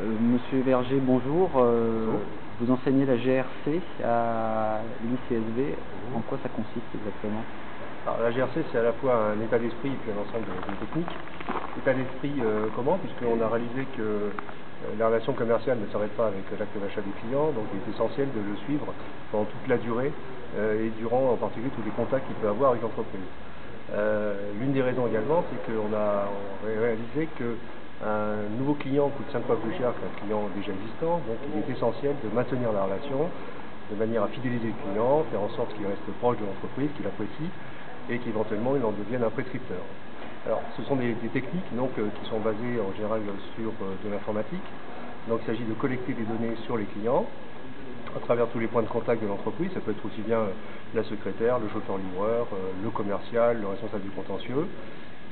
Monsieur Verger, bonjour. Bonjour. Vous enseignez la GRC à l'ICSV. Mhm. En quoi ça consiste exactement? Alors, la GRC, c'est à la fois un état d'esprit et puis un ensemble de techniques. État d'esprit, comment? Puisqu'on a réalisé que la relation commerciale ne s'arrête pas avec l'acte d'achat du client, donc il est essentiel de le suivre pendant toute la durée et durant en particulier tous les contacts qu'il peut avoir avec l'entreprise. L'une des raisons également, c'est qu'on a réalisé qu'un nouveau client coûte 5 fois plus cher qu'un client déjà existant, donc il est essentiel de maintenir la relation de manière à fidéliser le client, faire en sorte qu'il reste proche de l'entreprise, qu'il apprécie et qu'éventuellement il en devienne un prescripteur. Alors ce sont des techniques donc, qui sont basées en général sur de l'informatique. Donc il s'agit de collecter des données sur les clients à travers tous les points de contact de l'entreprise. Ça peut être aussi bien la secrétaire, le chauffeur-livreur, le commercial, le responsable du contentieux.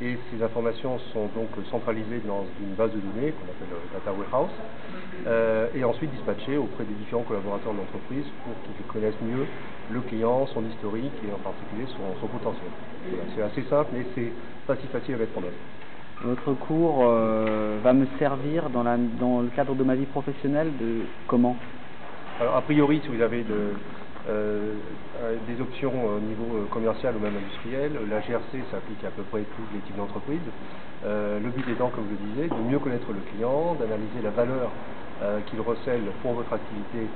Et ces informations sont donc centralisées dans une base de données qu'on appelle Data Warehouse et ensuite dispatchées auprès des différents collaborateurs de l'entreprise pour qu'ils connaissent mieux le client, son historique et en particulier son potentiel. Voilà, c'est assez simple mais c'est pas si facile à mettre en œuvre. Votre cours va me servir dans le cadre de ma vie professionnelle de comment? Alors, a priori, si vous avez des options au niveau commercial ou même industriel, la GRC s'applique à peu près tous les types d'entreprises. Le but étant, comme je le disais, de mieux connaître le client, d'analyser la valeur qu'il recèle pour votre activité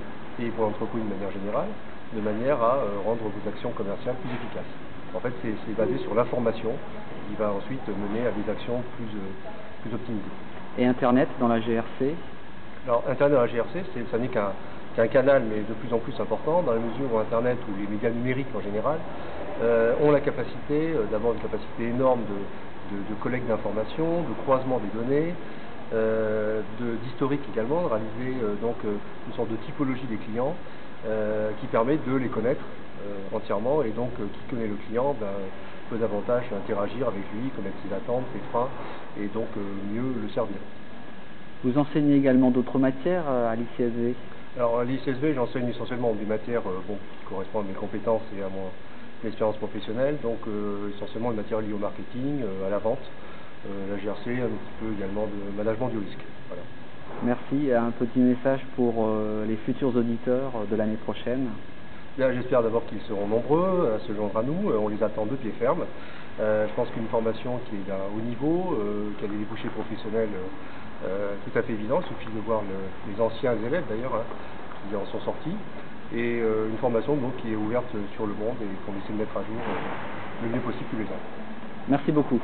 et pour l'entreprise de manière générale, de manière à rendre vos actions commerciales plus efficaces. En fait, c'est basé sur l'information qui va ensuite mener à des actions plus optimisées. Et Internet dans la GRC? Alors, Internet dans la GRC, ça n'est qu'un canal, mais de plus en plus important, dans la mesure où Internet ou les médias numériques en général ont la capacité d'avoir une capacité énorme de collecte d'informations, de croisement des données, d'historique également, de réaliser une sorte de typologie des clients qui permet de les connaître entièrement et donc qui connaît le client peut davantage interagir avec lui, connaître ses attentes, ses freins et donc mieux le servir. Vous enseignez également d'autres matières à l'ICSV? Alors à l'ICSV, j'enseigne essentiellement des matières qui correspondent à mes compétences et à mon expérience professionnelle, donc essentiellement des matières liées au marketing, à la vente, la GRC, un petit peu également de management du risque. Voilà. Merci. Un petit message pour les futurs auditeurs de l'année prochaine. Bien, j'espère d'abord qu'ils seront nombreux à se joindre à nous, on les attend de pied ferme. Je pense qu'une formation qui est d'un haut niveau, qui a des débouchés professionnels tout à fait évidents, il suffit de voir les anciens élèves d'ailleurs qui en sont sortis, et une formation donc, qui est ouverte sur le monde et qu'on essaie de mettre à jour le mieux possible tous les ans. Merci beaucoup.